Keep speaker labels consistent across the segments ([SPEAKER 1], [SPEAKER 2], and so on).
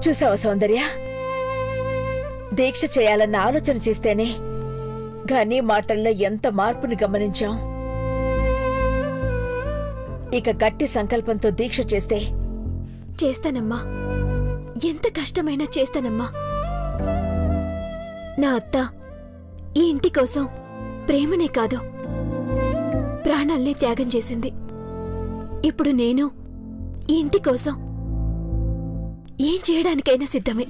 [SPEAKER 1] చూసావా సౌందర్య, దీక్ష చేయాలన్న ఆలోచన చేస్తేనే గానీ మాటల్లో ఎంత మార్పుని గమనించాం. ఇక గట్టి సంకల్పంతో దీక్ష చేస్తే
[SPEAKER 2] చేస్తానమ్మా, ఎంత కష్టమైనా చేస్తానమ్మా. నా అత్త ఈ ఇంటి కోసం ప్రేమనే కాదు, ప్రాణాల్ని త్యాగం చేసింది. ఇప్పుడు నేను ఈ ఇంటి కోసం ఏం చేయడానికైనా సిద్ధమే.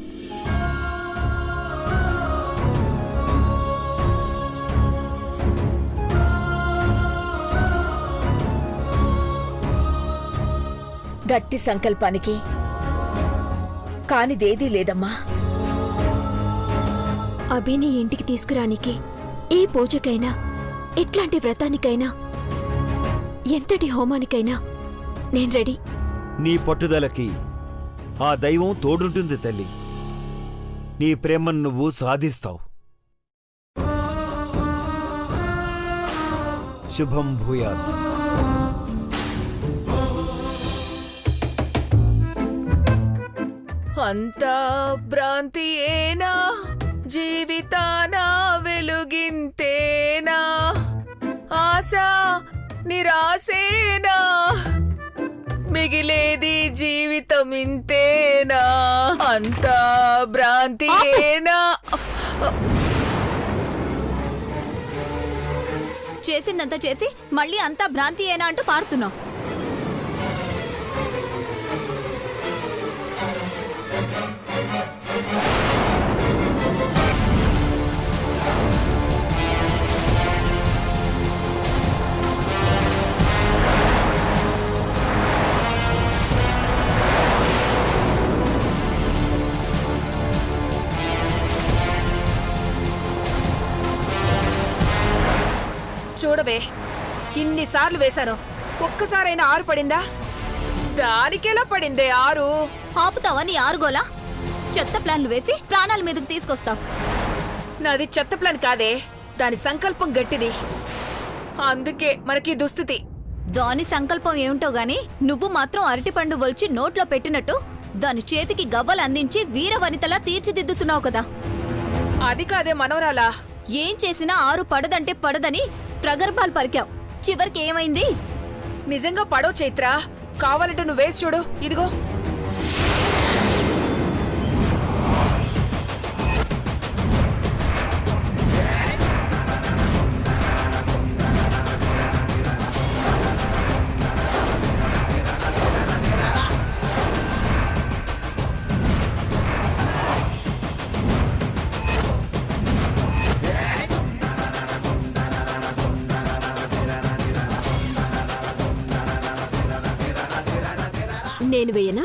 [SPEAKER 1] గట్టి సంకల్పానికి కానిదేదీ లేదమ్మా.
[SPEAKER 2] అభిని ఇంటికి తీసుకురానికి ఏ పూజకైనా, ఎట్లాంటి వ్రతానికైనా, ఎంతటి హోమానికైనా నేను రెడీ.
[SPEAKER 3] నీ పట్టుదలకి ఆ దైవం తోడుంటుంది తల్లి. నీ ప్రేమను నువ్వు సాధిస్తావు. శుభం భూయాత్.
[SPEAKER 1] అంతా భ్రాంతియేనా, జీవితాన వెలుగింతేనా, ఆశ నిరాశేనా, మిగిలేది జీవితం ఇంతేనా, అంతా భ్రాంతియేనా.
[SPEAKER 4] చేసిందంతా చేసి మళ్ళీ అంతా భ్రాంతియేనా అంటూ పాడుతున్నావు.
[SPEAKER 1] చూడవే, ఇన్నిసార్లు వేశాను, ఒక్కసారైనా 6 పడిందా? దానికెలా పడిందే 6?
[SPEAKER 4] ఆపుతావా నీ ఆరుగోలా? చెత్త ప్లాన్లు వేసి ప్రాణాల మీదకు తీసుకొస్తావు.
[SPEAKER 1] నాది చెత్త ప్లాన్ కాదే, దాని సంకల్పం గట్టిది. అందుకే మనకి దుస్థితి.
[SPEAKER 4] దాని సంకల్పం ఏమిటో గాని నువ్వు మాత్రం అరటిపండు వల్చి నోట్లో పెట్టినట్టు దాని చేతికి గవ్వలు అందించి వీర వనితలా తీర్చిదిద్దుతున్నావు కదా.
[SPEAKER 1] అది కాదే మనవరాలా,
[SPEAKER 4] ఏం చేసినా 6 పడదంటే పడదని ప్రగర్భాలు పలికావు. చివరికి ఏమైంది?
[SPEAKER 1] నిజంగా పడో చైత్ర, కావాలంటే నువ్వు వేసి చూడు. ఇదిగో.
[SPEAKER 2] నేను వేయనా?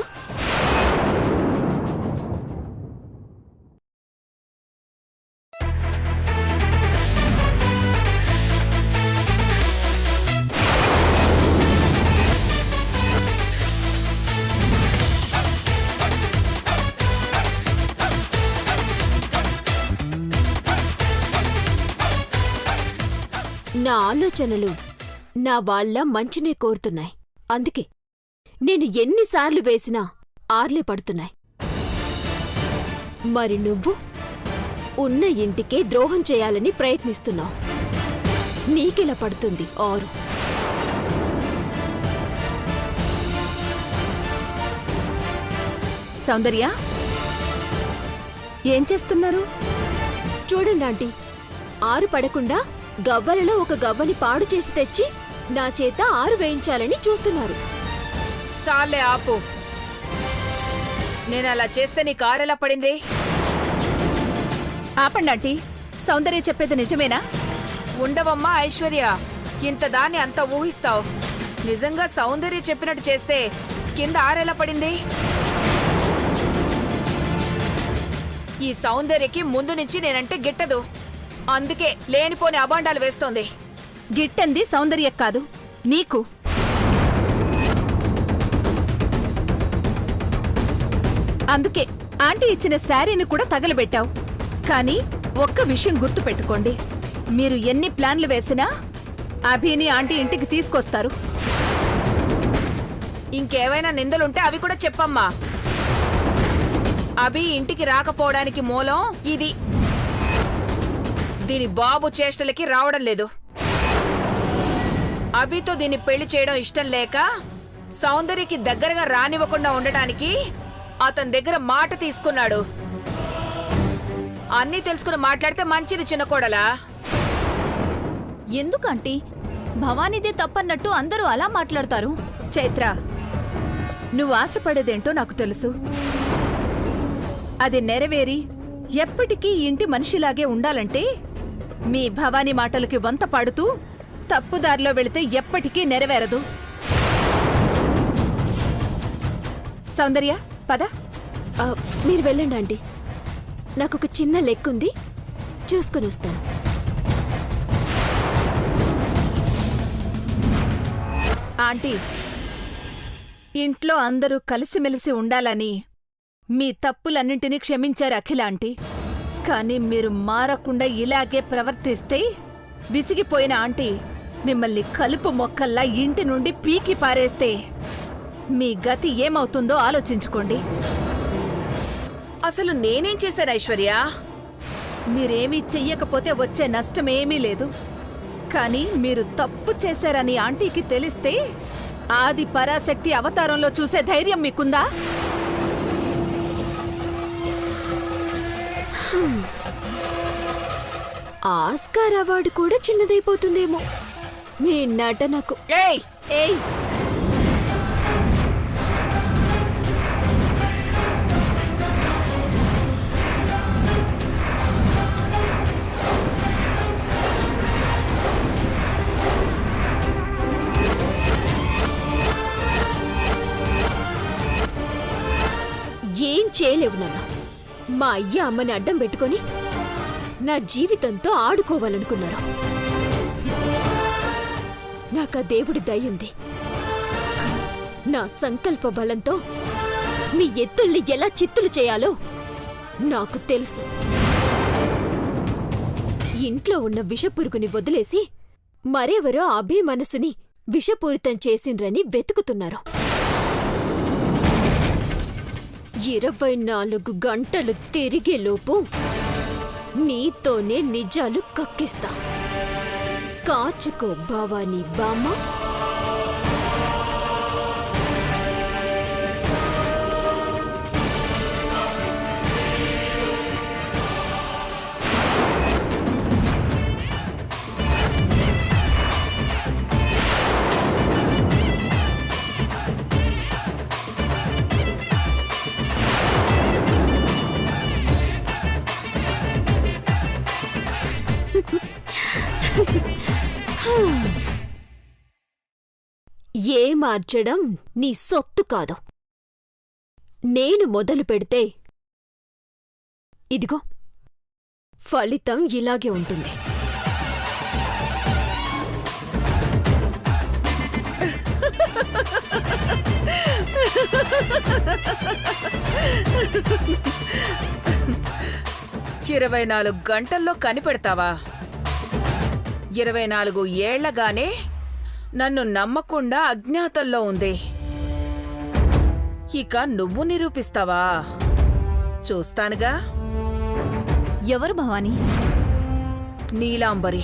[SPEAKER 2] నా ఆలోచనలు నా వాళ్ళ మంచినే కోరుతున్నాయి. అందుకే నేను ఎన్నిసార్లు వేసినా 6లే పడుతున్నాయి. మరి నువ్వు ఉన్న ఇంటికే ద్రోహం చేయాలని ప్రయత్నిస్తున్నావు. నీకెలా పడుతుంది 6?
[SPEAKER 4] సౌందర్య, ఏం చేస్తున్నారు?
[SPEAKER 2] చూడండి ఆంటీ, 6 పడకుండా గవ్వలలో ఒక గవ్వని పాడు చేసి తెచ్చి నా చేత 6 వేయించాలని చూస్తున్నారు.
[SPEAKER 1] చాలే ఆపు. నేను అలా చేస్తే నీ కారెలా పడింది?
[SPEAKER 4] ఆపండి ఆంటీ, సౌందర్య చెప్పేది నిజమేనా?
[SPEAKER 1] ఉండవమ్మా ఐశ్వర్య, ఇంత దాన్ని అంత ఊహిస్తావు. నిజంగా సౌందర్య చెప్పినట్టు చేస్తే కింద 6 ఎలా పడింది? ఈ సౌందర్యకి ముందు నుంచి నేనంటే గిట్టదు. అందుకే లేనిపోని అబాండాలు వేస్తోంది.
[SPEAKER 4] గిట్టంది సౌందర్య కాదు, నీకు. అందుకే ఆంటీ ఇచ్చిన శారీని కూడా తగలబెట్టావు. కానీ ఒక్క విషయం గుర్తు పెట్టుకోండి, మీరు ఎన్ని ప్లాన్లు వేసినా అభిని ఆంటీ ఇంటికి తీసుకొస్తారు.
[SPEAKER 1] ఇంకేవైనా నిందలుంటే అవి కూడా చెప్పమ్మా. అభి ఇంటికి రాకపోవడానికి మూలం ఇది. దీని బాబు చేష్టలకి రావడం లేదు. అభితో దీన్ని పెళ్లి చేయడం ఇష్టం లేక సౌందర్యకి దగ్గరగా రానివ్వకుండా ఉండటానికి అతని దగ్గర మాట తీసుకున్నాడు. అన్నీ తెలుసుకుని మాట్లాడితే మంచిది చిన్న కోడలా.
[SPEAKER 5] ఎందుకంటీ భవానీదే తప్పన్నట్టు అందరూ అలా మాట్లాడతారు?
[SPEAKER 4] చైత్ర, నువ్వు ఆశపడేదేంటో నాకు తెలుసు. అది నెరవేరి ఎప్పటికీ ఇంటి మనిషిలాగే ఉండాలంటే మీ భవానీ మాటలకి వంత పాడుతూ తప్పుదారిలో వెళితే ఎప్పటికీ నెరవేరదు. సౌందర్య, పద.
[SPEAKER 2] మీరు వెళ్ళండి ఆంటీ. నాకొక చిన్న లెక్కుంది, చూసుకుని వస్తాను.
[SPEAKER 4] ఆంటీ, ఇంట్లో అందరూ కలిసిమెలిసి ఉండాలని మీ తప్పులన్నింటినీ క్షమించారు అఖిల ఆంటీ. కానీ మీరు మారకుండా ఇలాగే ప్రవర్తిస్తే విసిగిపోయిన ఆంటీ మిమ్మల్ని కలుపు మొక్కల్లా ఇంటి నుండి పీకి పారేస్తే మీ గతి ఏమవుతుందో ఆలోచించుకోండి.
[SPEAKER 1] అసలు నేనేం చేశాను ఐశ్వర్య?
[SPEAKER 4] మీరేమీ చెయ్యకపోతే వచ్చే నష్టమేమీ లేదు. కానీ మీరు తప్పు చేశారని ఆంటీకి తెలిస్తే ఆది పరాశక్తి అవతారంలో చూసే ధైర్యం మీకుందా?
[SPEAKER 2] ఆస్కార్ అవార్డు కూడా చిన్నదైపోతుందేమో మీ నటనకు.
[SPEAKER 1] ఏయ్
[SPEAKER 2] ఏయ్, ఏం చేయలేవు నాన్న. మా అయ్య అమ్మని అడ్డం పెట్టుకొని నా జీవితంతో ఆడుకోవాలనుకున్నారు. నాకా దేవుడి దయ్యుంది. నా సంకల్ప బలంతో మీ ఎత్తుల్ని ఎలా చిత్తులు చేయాలో నాకు తెలుసు. ఇంట్లో ఉన్న విషపురుగుని వదిలేసి మరెవరో అభి మనసుని విషపూరితం చేసిండ్రని వెతుకుతున్నారు. 24 గంటలు తిరిగేలోపు నీతోనే నిజాలు కక్కిస్తా. కాచుకో భవానీ బామ్మ. ఏ మార్చడం నీ సొత్తు కాదు. నేను మొదలు పెడితే ఇదిగో ఫలితం ఇలాగే ఉంటుంది.
[SPEAKER 1] ఇరవై 24 గంటల్లో కనిపెడతావా? 24 ఏళ్లగానే నన్ను నమ్మకుండా అజ్ఞాతంలో ఉంది. ఇక నువ్వు నిరూపిస్తావా? చూస్తానుగా.
[SPEAKER 5] ఎవరు భవానీ?
[SPEAKER 1] నీలాంబరి.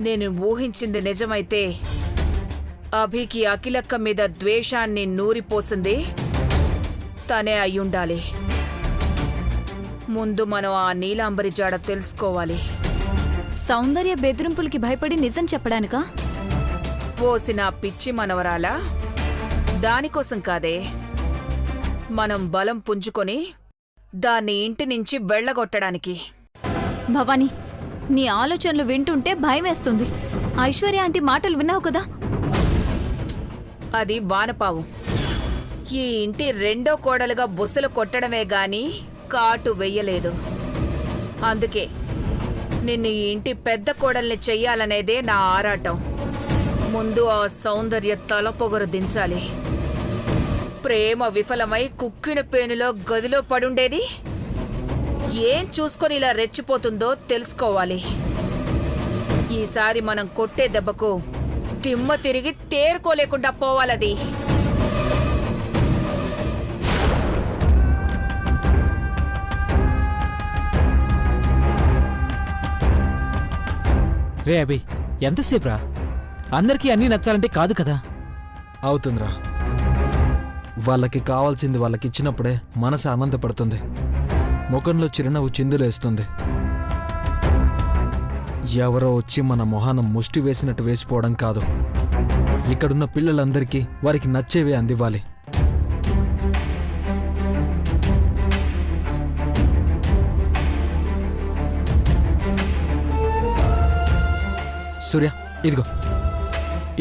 [SPEAKER 1] నేను ఊహించింది నిజమైతే అభికి అఖిలక్క మీద ద్వేషాన్ని నూరిపోసింది తనే అయ్యుండాలి. ముందు మనం ఆ నీలాంబరి జాడ తెలుసుకోవాలి.
[SPEAKER 5] సౌందర్య బెదిరింపులకి భయపడి నిజం చెప్పడానికా?
[SPEAKER 1] పోసిన పిచ్చి మనవరాలా? దానికోసం కాదే, మనం బలం పుంజుకొని దాన్ని ఇంటి నుంచి వెళ్ళగొట్టడానికి.
[SPEAKER 5] భవానీ, నీ ఆలోచనలు వింటుంటే భయమేస్తుంది. ఐశ్వర్య ఆంటీ మాటలు విన్నావు కదా?
[SPEAKER 1] అది వానపావు. ఈ ఇంటి రెండో కోడలుగా బుసలు కొట్టడమే గాని కాటు వెయ్యలేదు. అందుకే నిన్ను ఈ ఇంటి పెద్ద కోడల్ని చెయ్యాలనేదే నా ఆరాటం. ముందు ఆ సౌందర్య తలపొగరు దించాలి. ప్రేమ విఫలమై కుక్కిన పేనులో గదిలో పడుండేది ఏం చూసుకొని ఇలా రెచ్చిపోతుందో తెలుసుకోవాలి. ఈసారి మనం కొట్టే దెబ్బకు దిమ్మ తిరిగి తేరుకోలేకుండా పోవాలది.
[SPEAKER 6] రే అభి ఎంతసేపు రా? అందరికీ అన్నీ నచ్చాలంటే కాదు కదా.
[SPEAKER 7] అవుతుందిరా. వాళ్ళకి కావాల్సింది వాళ్ళకి ఇచ్చినప్పుడే మనసు ఆనందపడుతుంది, ముఖంలో చిరునవ్వు చిందులేస్తుంది. ఎవరో వచ్చి మన మొహాన ముష్టి వేసినట్టు వేసిపోవడం కాదు. ఇక్కడున్న పిల్లలందరికీ వారికి నచ్చేవే అందివ్వాలి. సూర్య, ఇదిగో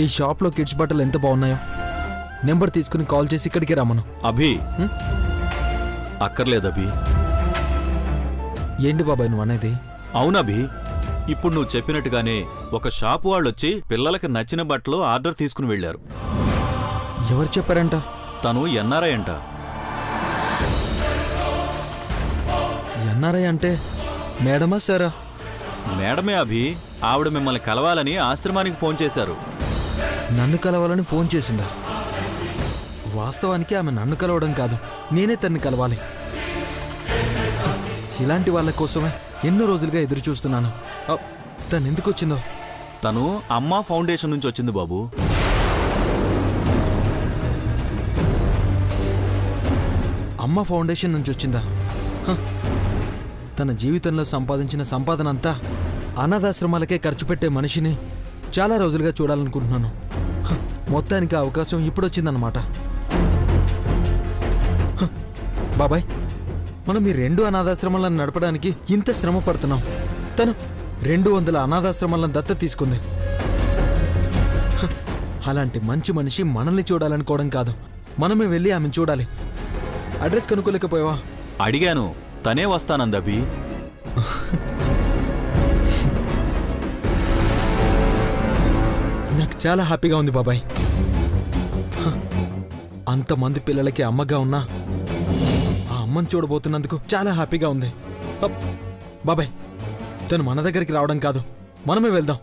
[SPEAKER 7] ఈ షాప్లో కిడ్స్ బట్టలు ఎంత బాగున్నాయో. నెంబర్ తీసుకుని కాల్ చేసి ఇక్కడికి రమ్మను.
[SPEAKER 8] అభి అక్కర్లేదు అభి.
[SPEAKER 7] ఏంటి బాబాయ్ నువ్వు అనేది?
[SPEAKER 8] అవునభి, ఇప్పుడు నువ్వు చెప్పినట్టుగానే ఒక షాపు వాళ్ళొచ్చి పిల్లలకి నచ్చిన బట్టలు ఆర్డర్ తీసుకుని వెళ్లారు.
[SPEAKER 7] ఎవరు చెప్పారంట?
[SPEAKER 8] తను ఎన్ఆర్ఐ అంట.
[SPEAKER 7] ఎన్ఆర్ఐ అంటే మేడమా సారా?
[SPEAKER 8] మేడమే అభి. ఆవిడ మిమ్మల్ని కలవాలని ఆశ్రమానికి ఫోన్ చేశారు.
[SPEAKER 7] నన్ను కలవాలని ఫోన్ చేసిందా? వాస్తవానికి ఆమె నన్ను కలవడం కాదు, నేనే తన్ని కలవాలి. ఇలాంటి వాళ్ళ కోసమే ఎన్నో రోజులుగా ఎదురు చూస్తున్నాను. తను ఎందుకు వచ్చిందో?
[SPEAKER 8] తను అమ్మా ఫౌండేషన్ నుంచి వచ్చింది బాబు.
[SPEAKER 7] అమ్మ ఫౌండేషన్ నుంచి వచ్చిందా? తన జీవితంలో సంపాదించిన సంపాదన అంతా అనాథాశ్రమాలకే ఖర్చు పెట్టే మనిషిని చాలా రోజులుగా చూడాలనుకుంటున్నాను. మొత్తానికి ఆ అవకాశం ఇప్పుడొచ్చిందన్నమాట. బాబాయ్, మనం ఈ 2 అనాథాశ్రమాలను నడపడానికి ఇంత శ్రమ పడుతున్నాం. తను 200 అనాథాశ్రమాలను దత్తత తీసుకుంది. అలాంటి మంచి మనిషి మనల్ని చూడాలనుకోవడం కాదు, మనమే వెళ్ళి ఆమెను చూడాలి. అడ్రస్ కనుక్కోలేకపోయావా?
[SPEAKER 8] అడిగాను, తనే వస్తానందభి.
[SPEAKER 7] నాకు చాలా హ్యాపీగా ఉంది బాబాయ్. అంతమంది పిల్లలకి అమ్మగా ఉన్నా ఆ అమ్మని చూడబోతున్నందుకు చాలా హ్యాపీగా ఉంది. బాబాయ్, తను మన దగ్గరికి రావడం కాదు, మనమే వెళ్దాం.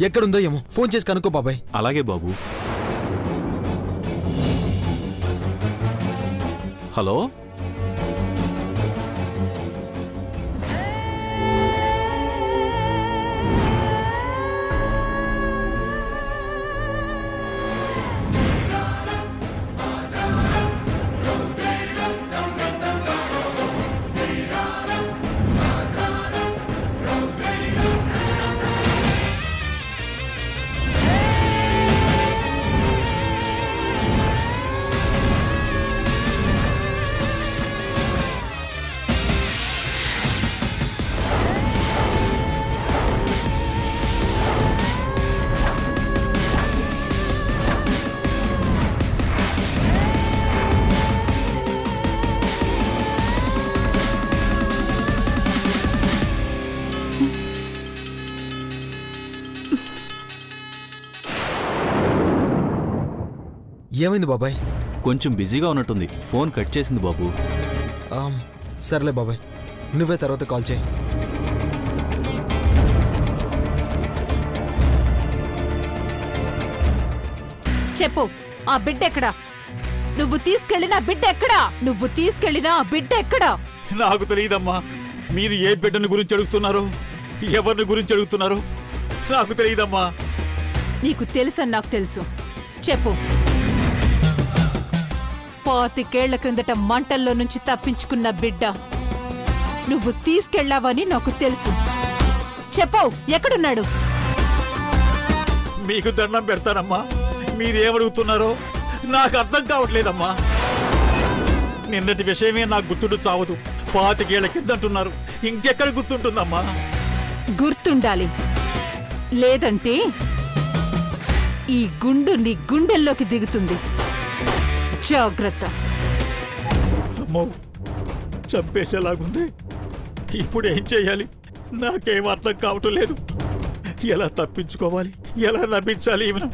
[SPEAKER 7] ఎక్కడుందో ఏమో ఫోన్ చేసి కనుక్కో బాబాయ్.
[SPEAKER 8] అలాగే బాబు. హలో,
[SPEAKER 7] ఏమైంది బాబాయ్?
[SPEAKER 8] కొంచెం బిజీగా ఉన్నట్టుంది, ఫోన్ కట్ చేసింది బాబు.
[SPEAKER 7] సర్లే బాబాయ్, నువ్వే తర్వాత కాల్ చేయి.
[SPEAKER 4] చెప్పు, ఆ బిడ్డ ఎక్కడా? నువ్వు తీసుకెళ్ళిన బిడ్డ ఎక్కడా? నువ్వు తీసుకెళ్ళిన ఆ బిడ్డ ఎక్కడా?
[SPEAKER 8] నాకు తెలియదమ్మా. మీరు ఏ బిడ్డని గురించి అడుగుతున్నారు, ఎవరిని గురించి అడుగుతున్నారు నాకు తెలియదమ్మా.
[SPEAKER 4] నీకు తెలుసని నాకు తెలుసు. చెప్పు. 25 ఏళ్ల క్రిందట మంటల్లో నుంచి తప్పించుకున్న బిడ్డ నువ్వు తీసుకెళ్లావని నాకు తెలుసు. చెప్పు, ఎక్కడున్నాడు?
[SPEAKER 8] మీకు దండం పెడతానమ్మా, మీరేమడుగుతున్నారో నాకు అర్థం కావట్లేదమ్మా. నిన్నటి విషయమే నాకు గుర్తుండు చావదు. 25 ఏళ్ల కిందంటున్నారు, ఇంకెక్కడ గుర్తుంటుందమ్మా?
[SPEAKER 4] గుర్తుండాలి, లేదంటే ఈ గుండు నీ గుండెల్లోకి దిగుతుంది. జాగ్రత్త.
[SPEAKER 8] అమ్మో, చంపేసేలాగుంది. ఇప్పుడు ఏం చేయాలి నాకేం అర్థం కావటం లేదు. ఎలా తప్పించుకోవాలి, ఎలా నమ్మించాలి ఈమెను?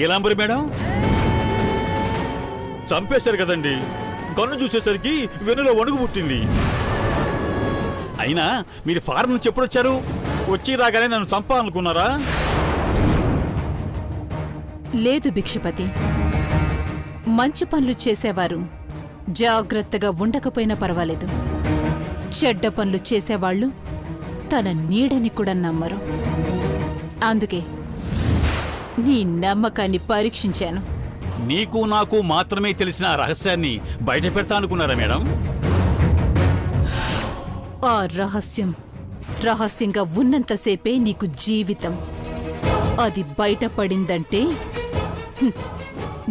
[SPEAKER 8] నీలాంబరి మేడం చంపేశారు కదండి. కన్ను చూసేసరికి వెన్నులో వణుకు పుట్టింది. అయినా మీరు ఫారెన్ నుంచి ఎప్పుడొచ్చారు? వచ్చి రాగానే నన్ను చంపాలనుకున్నారా?
[SPEAKER 4] లేదు భిక్షపతి, మంచి పనులు చేసేవారు జాగ్రత్తగా ఉండకపోయినా పర్వాలేదు. చెడ్డ పనులు చేసేవాళ్ళు తన నీడని కూడా నమ్మరు. అందుకే నీ నమ్మకాన్ని పరీక్షించాను.
[SPEAKER 8] నీకు నాకు మాత్రమే తెలిసిన ఆ రహస్యాన్ని బయట పెడతా అనుకున్నారా మేడం?
[SPEAKER 4] ఆ రహస్యంగా ఉన్నంతసేపే నీకు జీవితం. అది బయటపడిందంటే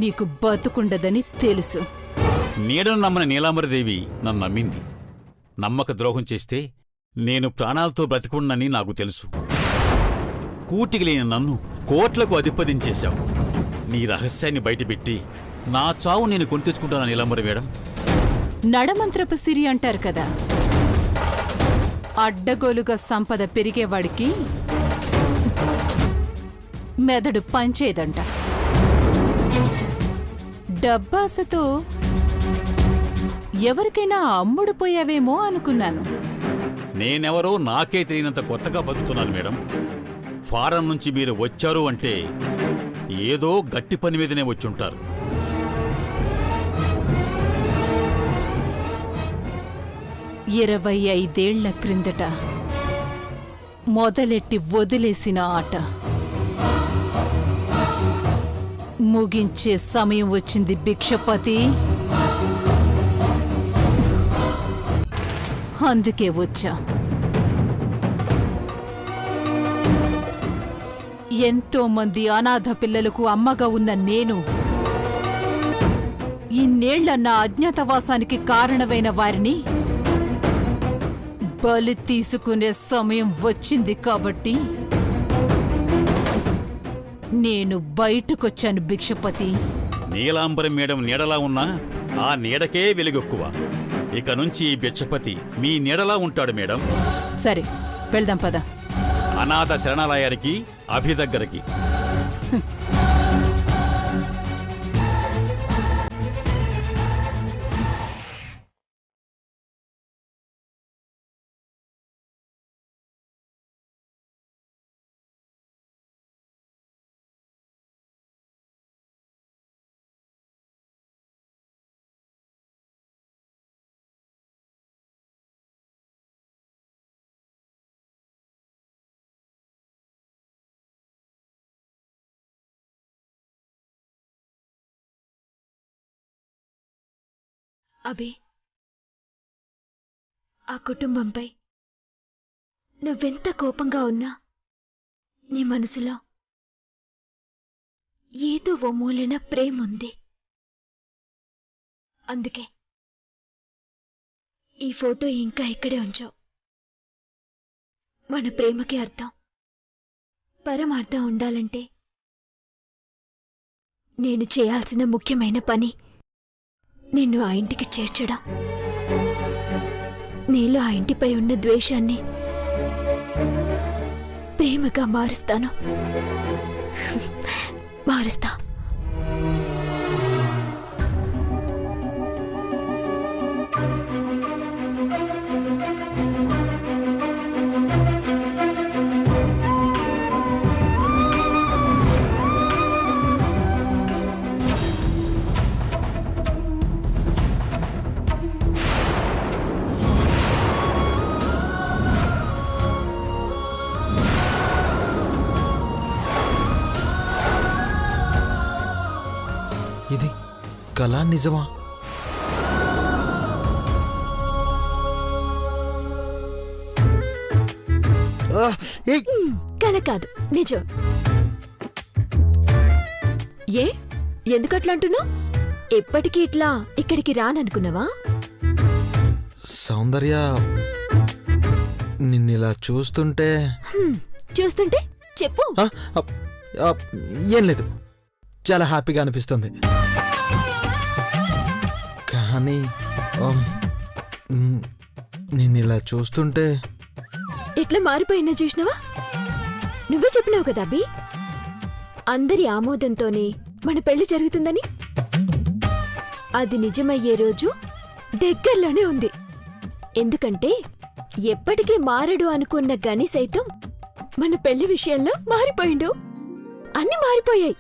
[SPEAKER 4] నీకు బతుకుండదని తెలుసు.
[SPEAKER 8] నీడను నమ్మని నీలాంబరదేవి నన్ను నమ్మింది. నమ్మక ద్రోహం చేస్తే నేను ప్రాణాలతో బ్రతికుండనని నాకు తెలుసు. కూటికి లేని నన్ను కోట్లకు అధిపతించేశావు. నీ రహస్యాన్ని బయటపెట్టి నా చావు నేను కొని తెచ్చుకుంటానా నీలాంబరి మేడం?
[SPEAKER 4] నడమంత్రపు సిరి అంటారు కదా, అడ్డగోలుగా సంపద పెరిగేవాడికి మెదడు పంచేదంట. డబ్బాసతో ఎవరికైనా అమ్ముడుపోయావేమో అనుకున్నాను.
[SPEAKER 8] నేనెవరో నాకే తెలియనంత కొత్తగా బతుకుతున్నాను మేడం. ఫారం నుంచి మీరు వచ్చారు అంటే ఏదో గట్టి పని మీదనే వచ్చుంటారు.
[SPEAKER 4] ఇరవై 25 ఏళ్ల క్రిందట మొదలెట్టి వదిలేసిన ఆట ముగించే సమయం వచ్చింది భిక్షపతి. అందుకే వచ్చా. ఎంతో మంది అనాథ పిల్లలకు అమ్మగా ఉన్న నేను ఇన్నేళ్ల నా అజ్ఞాతవాసానికి కారణమైన వారిని బలి తీసుకునే సమయం వచ్చింది. కాబట్టి నేను బయటకొచ్చాను భిక్షపతి.
[SPEAKER 8] నీలాంబరం మేడం నీడలా ఉన్నా ఆ నీడకే వెలుగెక్కువ. ఇక నుంచి ఈ భిక్షపతి మీ నీడలా ఉంటాడు మేడం.
[SPEAKER 4] సరే వెళ్దాం పద.
[SPEAKER 8] అనాథ శరణాలయానికి అభి దగ్గరికి.
[SPEAKER 2] అభి, ఆ కుటుంబంపై నువ్వెంత కోపంగా ఉన్నా నీ మనసులో ఏదో ఓ మూలన ప్రేముంది. అందుకే ఈ ఫోటో ఇంకా ఇక్కడే ఉంచావు. మన ప్రేమకి అర్థం, పరమార్థం ఉండాలంటే నేను చేయాల్సిన ముఖ్యమైన పని నిన్ను ఆ ఇంటికి చేర్చడం. నీలో ఆ ఇంటిపై ఉన్న ద్వేషాన్ని ప్రేమగా మారుస్తా.
[SPEAKER 7] ఇది కళా నిజమా?
[SPEAKER 2] కల కాదు, నిజం. ఏ ఎందుకట్లా అంటున్నావు? ఎప్పటికీ ఇట్లా ఇక్కడికి రాననుకున్నావా?
[SPEAKER 7] సౌందర్య, నిన్నిలా చూస్తుంటే
[SPEAKER 2] చెప్పు.
[SPEAKER 7] ఏం లేదు, చాలా హ్యాపీగా అనిపిస్తుంది. కానీ నిన్నిలా చూస్తుంటే
[SPEAKER 2] ఎట్లా మారిపోయినా చూసినావా? నువ్వే చెప్పినావు కదా అభి, అందరి ఆమోదంతోనే మన పెళ్లి జరుగుతుందని? అది నిజమయ్యే రోజు దగ్గరలోనే ఉంది. ఎందుకంటే ఎప్పటికీ మారడు అనుకున్న గని సైతం మన పెళ్లి విషయంలో మారిపోయిండు. అన్ని మారిపోయాయి.